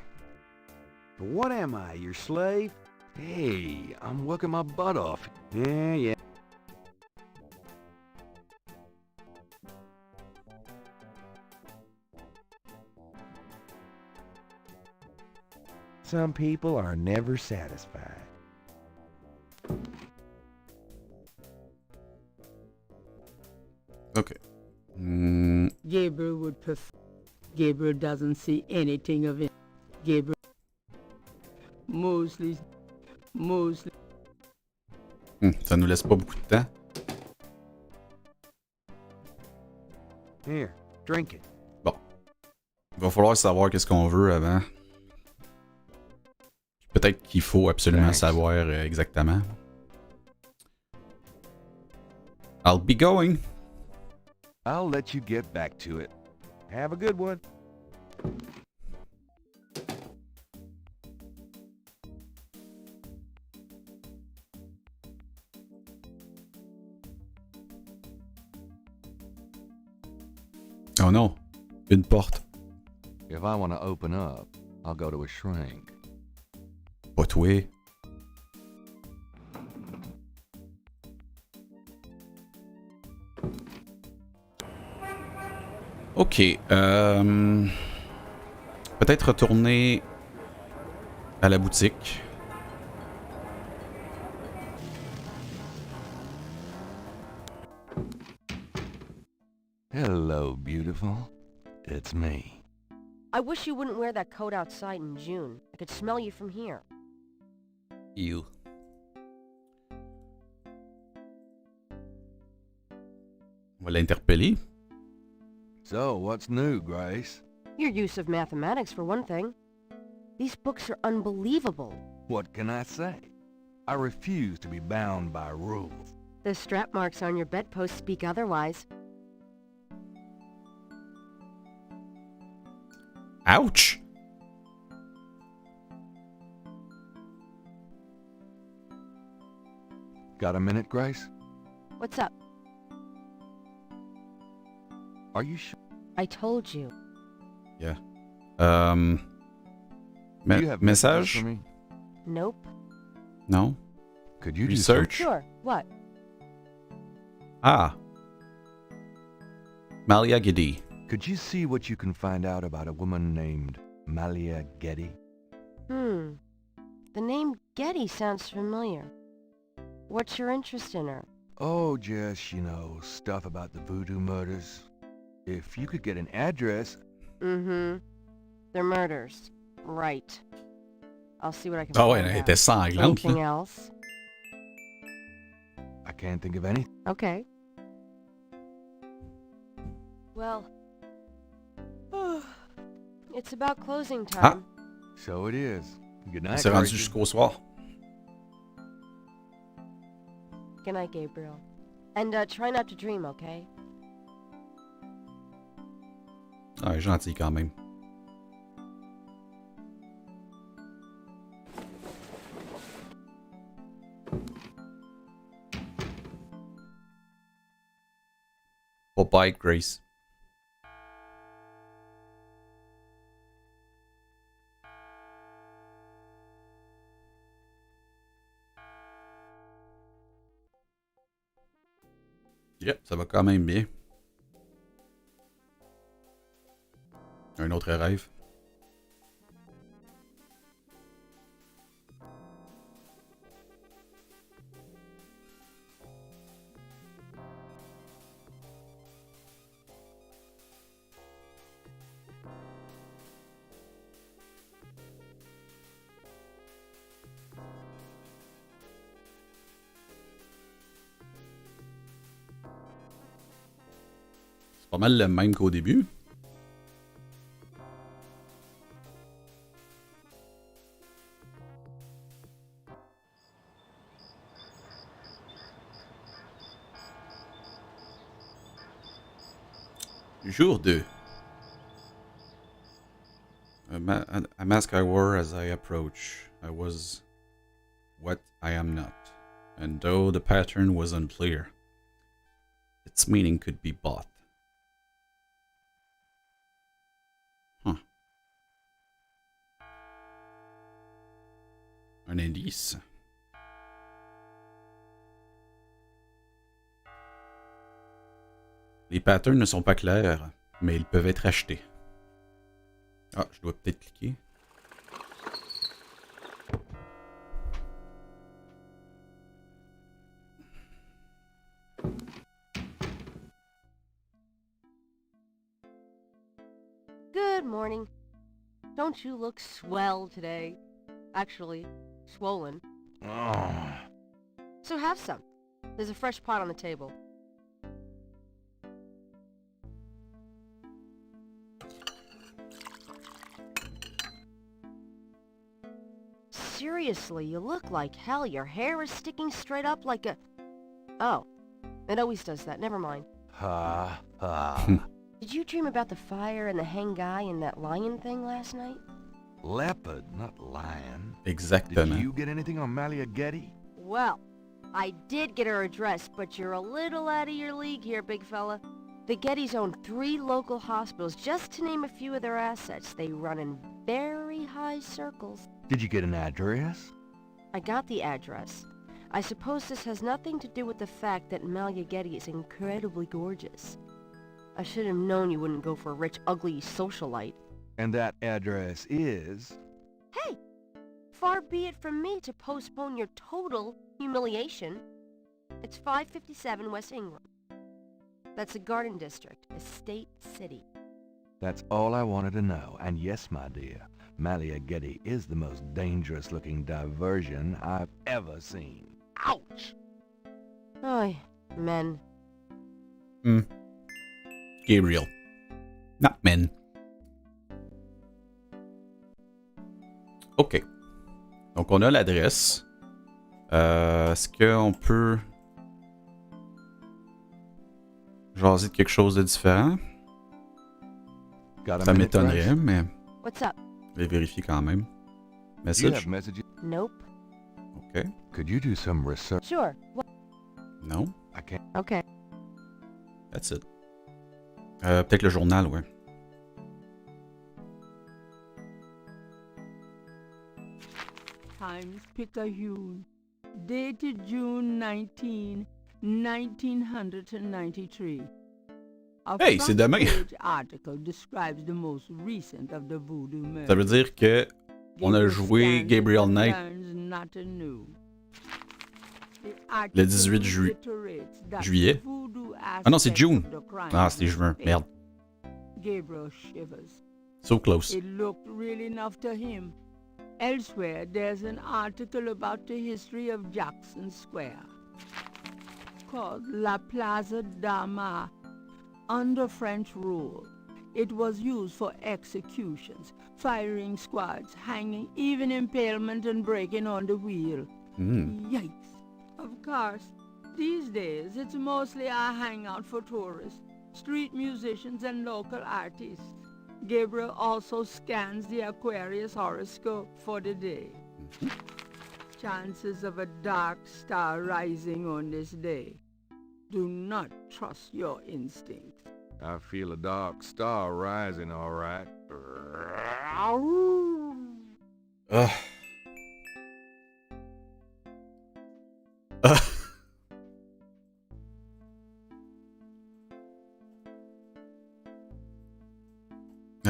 What am I, your slave? Hey, I'm working my butt off. Yeah. Some people are never satisfied. Ok. Gabriel would prefer... Gabriel doesn't see anything of it. Gabriel... Mosley... Ça nous laisse pas beaucoup de temps. Here, drink it. Bon. Il va falloir savoir qu'est-ce qu'on veut avant. Peut-être qu'il faut absolument savoir exactement. I'll be going. I'll let you get back to it. Have a good one. Oh non, une porte. If I want to open up, I'll go to a shrink. Pas toi. Ok. Peut-être retourner à la boutique. Hello, beautiful. It's me. I wish you wouldn't wear that coat outside in June. I could smell you from here. Ew. On va l'interpeller. So, what's new, Grace? Your use of mathematics, for one thing. These books are unbelievable. What can I say? I refuse to be bound by rules. The strap marks on your bedpost speak otherwise. Ouch! Got a minute, Grace? What's up? Are you sure? I told you. Yeah. Do you have messages Message? for me? Nope. No? Could you Research? Sure. What? Ah. Malia Gidi. Could you see what you can find out about a woman named Malia Getty? The name Getty sounds familiar. What's your interest in her? Oh, just, stuff about the voodoo murders. If you could get an address... They're murders. Right. I'll see what I can Ah ouais, find elle out. était sanglante, Anything là. else? I can't think of any. Okay. Well... it's about closing time. So it is. Good On night, s'est rendu Gracie. jusqu'au soir. Good night, Gabriel. And try not to dream, okay? Ah, elle est gentille quand même. Pas bite, Grace. Yep, ça va quand même bien. Un autre rêve. C'est pas mal le même qu'au début. Jour 2. A mask I wore as I approach. I was what I am not. And though the pattern was unclear, its meaning could be bought. Un indice. Les patterns ne sont pas clairs, mais ils peuvent être achetés. Ah, je dois peut-être cliquer. Good morning. Don't you look swell today? Actually, swollen. Oh. So have some. There's a fresh pot on the table. Seriously, you look like hell. Your hair is sticking straight up like a... Oh, it always does that. Never mind. Ha ha. Did you dream about the fire and the hang guy and that lion thing last night? Leopard, not lion. Exactement. Did you get anything on Malia Getty? Well, I did get her address, but you're a little out of your league here, big fella. The Gettys own 3 local hospitals, just to name a few of their assets. They run in very high circles. Did you get an address? I got the address. I suppose this has nothing to do with the fact that Malia Getty is incredibly gorgeous. I should have known you wouldn't go for a rich, ugly socialite. And that address is... Hey! Far be it from me to postpone your total humiliation. It's 557 West Ingram. That's a garden district, Estate City. That's all I wanted to know. And yes, my dear, Malia Getty is the most dangerous-looking diversion I've ever seen. Ouch! Oy, men. Gabriel. Not men. OK. Donc, on a l'adresse. Est-ce qu'on peut jaser de quelque chose de différent? Got a Ça minute, m'étonnerait, Grace? mais... What's up? Je vais vérifier quand même. Do you Message? have messages? Nope. OK. Could you do some research? Sure. Non. I can't. Okay. That's it. Peut-être le journal, ouais. Times Picayune, dated June 19, 1993. A Hey, c'est demain. front-page article describes the most recent of the voodoo murders. Ça veut dire que on a joué Gabriel Knight le 18 juillet. Ah non, c'est June. Ah, c'était juin. Merde. Gabriel shivers. So close. It looked real enough to him. Elsewhere, there's an article about the history of Jackson Square, called La Plaza d'Armas. Under French rule, it was used for executions, firing squads, hanging, even impalement and breaking on the wheel. Yikes. Of course, these days it's mostly a hangout for tourists, street musicians and local artists. Gabriel also scans the Aquarius horoscope for the day. Chances of a dark star rising on this day. Do not trust your instincts. I feel a dark star rising, all right.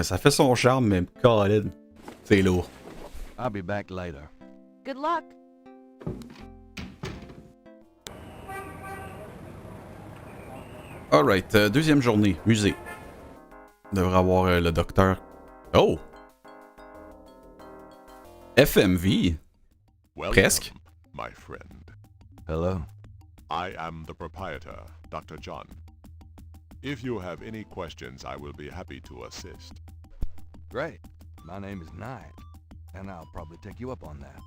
Ça fait son charme, mais Colin, c'est lourd. I'll be back later. Good luck. Alright, deuxième journée, musée. On devrait avoir le docteur. Oh! FMV? Presque. My friend. Hello? I am the proprietor, Dr. John. If you have any questions, I will be happy to assist. Great. My name is Knight, and I'll probably take you up on that.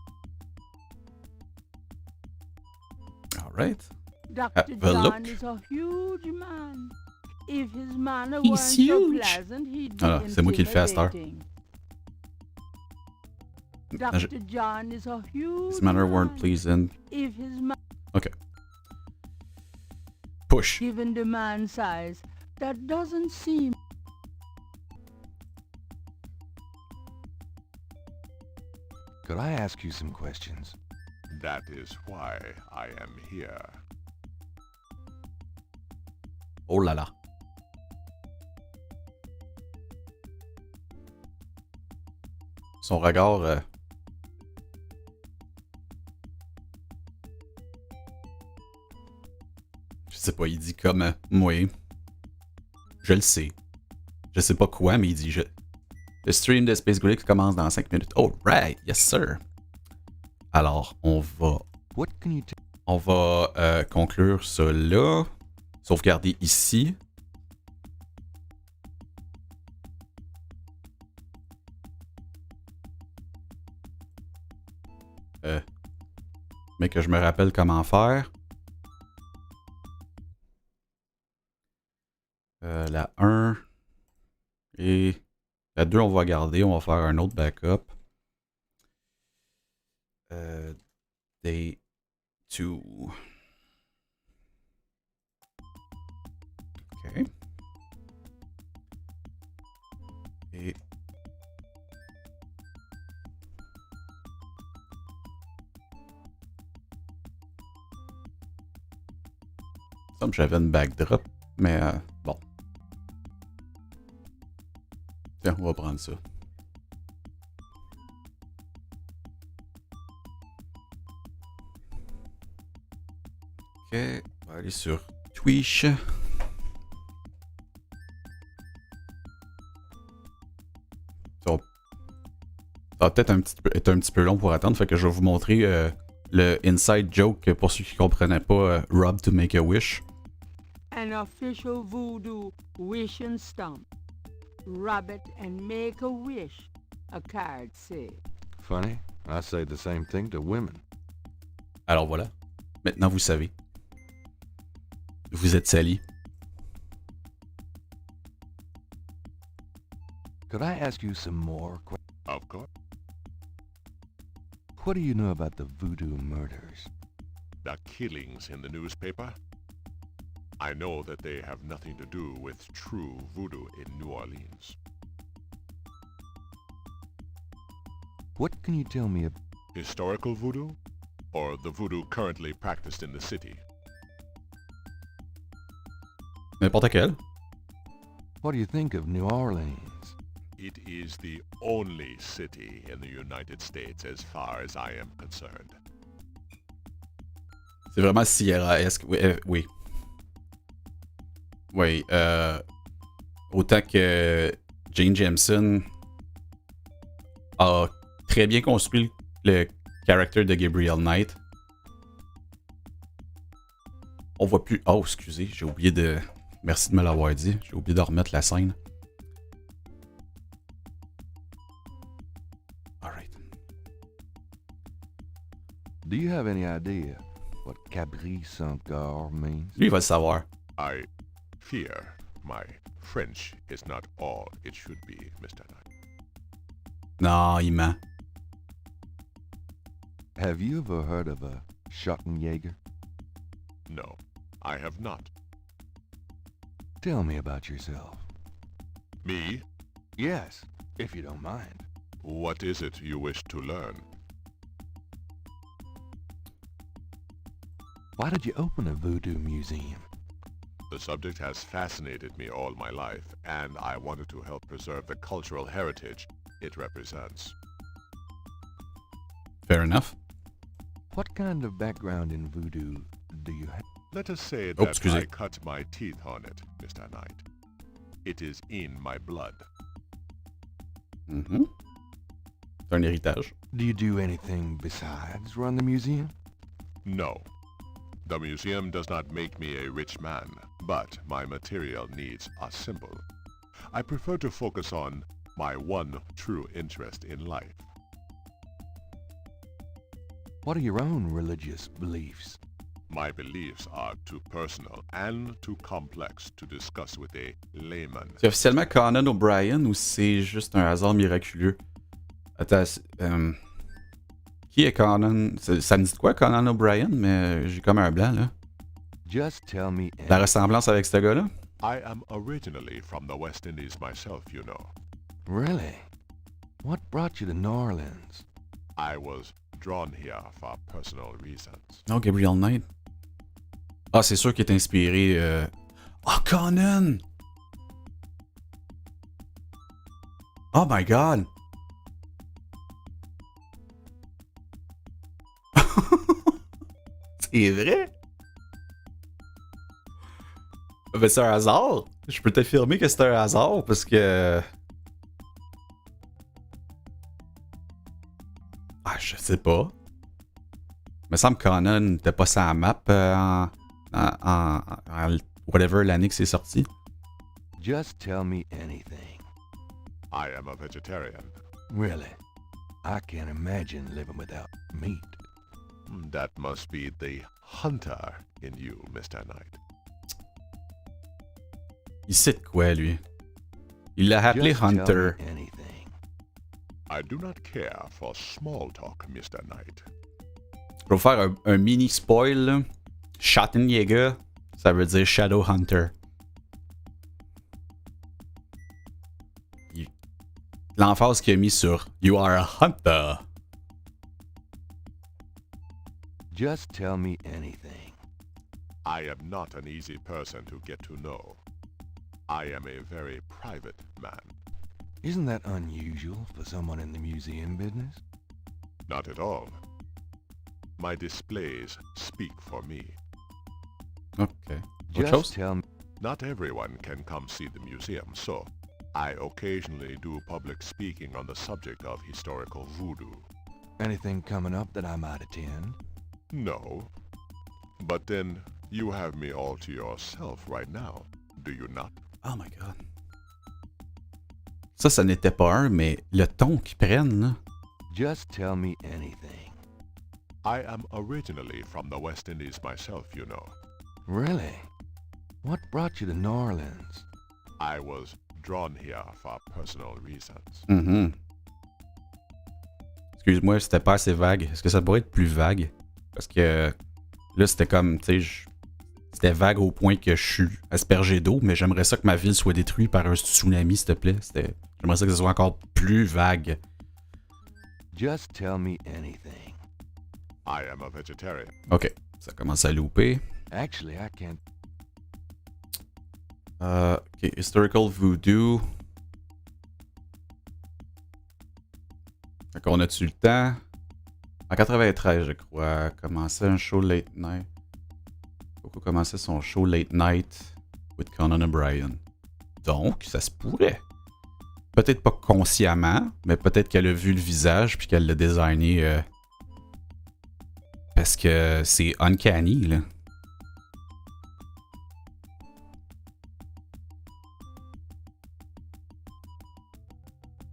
Alright. Dr. Have a John look. is a huge man. If his manner He's weren't so huge. pleasant, he'd be Ah, c'est moi qui le fais à cette heure. intimidating. Dr. John is a huge His manner weren't man. pleasing. If his man, Okay. Push. given the man's size, that doesn't seem. Could I ask you some questions? That is why I am here. Oh là là. Son regard. Je sais pas, il dit comme moi. Je le sais. Je sais pas quoi, mais il dit je. Le stream de SpaceGoulix commence dans 5 minutes. Alright, yes sir. Alors, on va conclure ça là. Sauvegarder ici. Mais que je me rappelle comment faire. La 1 et la 2, on va garder. On va faire un autre backup. Day 2. OK. Et comme j'avais une backdrop, mais bon. Tiens, on va prendre ça. Ok, on va aller sur Twitch. Ça va peut-être être un petit peu long pour attendre, fait que je vais vous montrer le inside joke pour ceux qui ne comprenaient pas Rob to make a wish. An official voodoo wish and stamp. Rub it and make a wish, a card says. Funny, I say the same thing to women. Alors voilà, maintenant vous savez. Vous êtes sali. Could I ask you some more questions? Of course. What do you know about the voodoo murders? The killings in the newspaper? I know that they have nothing to do with true voodoo in New Orleans. What can you tell me about Historical voodoo? Or the voodoo currently practiced in the city? N'importe quel. what do you think of New Orleans? It is the only city in the United States as far as I am concerned. C'est vraiment Sierra-esque. Oui. Oui. Oui. Autant que Jane Jameson a très bien construit le character de Gabriel Knight. On voit plus... Oh, excusez, j'ai oublié de... Merci de me l'avoir dit. J'ai oublié de remettre la scène. Alright. Do you have any idea what cabri sans corps means? Lui, il va le savoir. I fear my French is not all it should be, Mr. Knight. Non, il ment. Have you ever heard of a Schottenjäger? No, I have not. Tell me about yourself. Me? Yes, if you don't mind. What is it you wish to learn? Why did you open a voodoo museum? The subject has fascinated me all my life, and I wanted to help preserve the cultural heritage it represents. Fair enough. What kind of background in voodoo do you have? Let us say Oh, that excuse I me. cut my teeth on it, Mr. Knight. It is in my blood. Mhm. C'est un héritage. Do you do anything besides run the museum? No. The museum does not make me a rich man, but my material needs are simple. I prefer to focus on my one true interest in life. What are your own religious beliefs? My beliefs are too personal and too complex to discuss with a layman. C'est officiellement Conan O'Brien ou c'est juste un hasard miraculeux? Attends, qui est Conan? Ça me dit quoi, Conan O'Brien? Mais j'ai comme un blanc, là. Just tell me. La ressemblance avec ce gars-là? I am originally from the West Indies myself, you know. Really? What brought you to New Orleans? I was drawn here for personal reasons. Oh, Gabriel Knight. Ah, c'est sûr qu'il est inspiré... Oh, Conan! Oh my god! C'est vrai? Ben, c'est un hasard. Je peux t'affirmer que c'est un hasard parce que... Ah, je sais pas. Il me semble que Conan n'était pas sur la map en whatever l'année que c'est sorti. Just tell me anything. I am a vegetarian. Really? I can't imagine living without meat. That must be the hunter in you, Mr. Knight. Il sait de quoi, lui. Il l'a appelé Just tell Hunter. me anything. I do not care for small talk, Mr. Knight. Je vais vous faire un mini spoil. Là. Schattenjäger, ça veut dire Shadow Hunter. L'emphase qu'il a mis sur You are a hunter. Just tell me anything. I am not an easy person to get to know. I am a very private man. Isn't that unusual for someone in the museum business? Not at all. My displays speak for me. Okay. Autre Just chose? tell me. Not everyone can come see the museum, so I occasionally do public speaking on the subject of historical voodoo. Anything coming up that I might attend? No. But then, you have me all to yourself right now, do you not? Oh my god. Ça n'était pas un, mais le ton qu'ils prennent, là. Just tell me anything. I am originally from the West Indies myself, you know. Really? What brought you to New Orleans? I was drawn here for personal reasons. Mm-hmm. Excuse-moi, c'était pas assez vague. Est-ce que ça pourrait être plus vague? Parce que là, c'était comme, tu sais, c'était vague au point que je suis aspergé d'eau, mais j'aimerais ça que ma ville soit détruite par un tsunami, s'il te plaît. J'aimerais ça que ce soit encore plus vague. Just tell me anything. I am a vegetarian. Ok, ça commence à louper. Actually, I can't. Ok, historical voodoo. Fait qu'on a-tu le temps? En 93, je crois, commençait un show late night. Coco commençait son show late night with Conan O'Brien. Donc, ça se pourrait. Peut-être pas consciemment, mais peut-être qu'elle a vu le visage puis qu'elle l'a designé. Parce que c'est uncanny, là.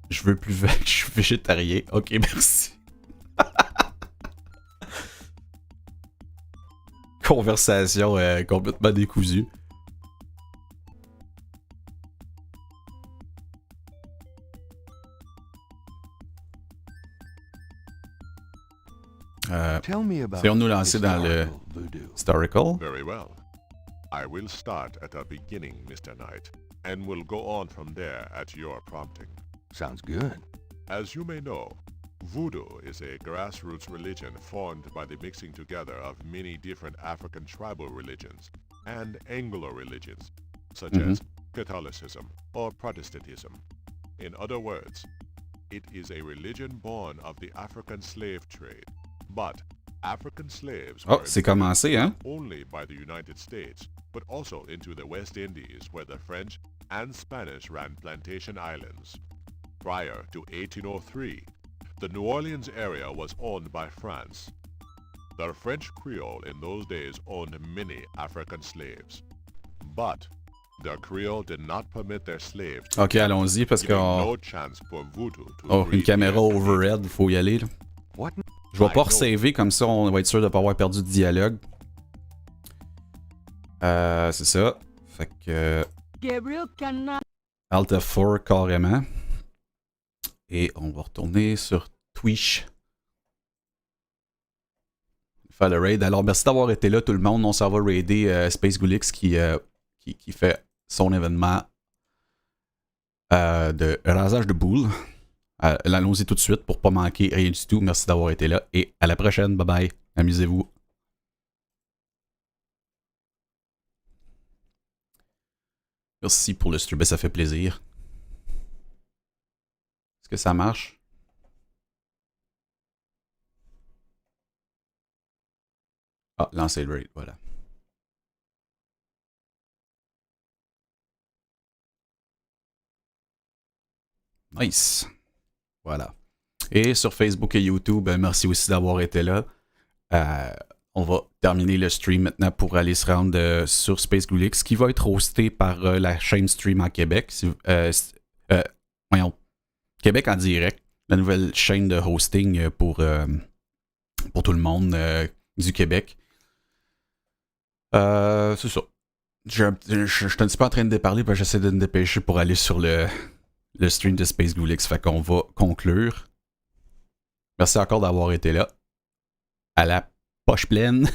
Je veux plus vague, je suis végétarien. Ok, merci. Conversation complètement décousue. Essayons-nous lancer dans le historical. Very well. I will start at the beginning, Mr. Knight, and will go on from there at your prompting. Sounds good. As you may know, voodoo is a grassroots religion formed by the mixing together of many different African tribal religions and Anglo religions, such as Catholicism or Protestantism. In other words, it is a religion born of the African slave trade. But African slaves were c'est commencé, hein? only by the United States, but also into the West Indies, where the French and Spanish ran plantation islands. Prior to 1803, the New Orleans area was owned by France. The French Creole in those days owned many African slaves. But the Creole did not permit their slaves to Ok, allons-y parce qu'on... no chance for voodoo to Oh, une breed caméra their overhead, faut y aller, là. What? Je vais pas resaver, comme ça on va être sûr de pas avoir perdu de dialogue. C'est ça. Fait que... Gabriel cannot... Alt F4 carrément. Et on va retourner sur Twitch. Faire le raid. Alors merci d'avoir été là tout le monde. On s'en va raider SpaceGoulix qui fait son événement de rasage de boules. Allons-y tout de suite pour pas manquer rien du tout. Merci d'avoir été là et à la prochaine. Bye bye. Amusez-vous. Merci pour le stream. Ça fait plaisir. Est-ce que ça marche? Ah, lancer le raid, voilà. Nice. Voilà. Et sur Facebook et YouTube, merci aussi d'avoir été là. On va terminer le stream maintenant pour aller se rendre sur SpaceGoulix, qui va être hosté par la chaîne Stream en Québec. Voyons. Québec en direct. La nouvelle chaîne de hosting pour tout le monde du Québec. C'est ça. Je suis un petit peu en train de déparler parce que j'essaie de me dépêcher pour aller sur le stream de SpaceGoulix. Fait qu'on va conclure. Merci encore d'avoir été là. À la poche pleine.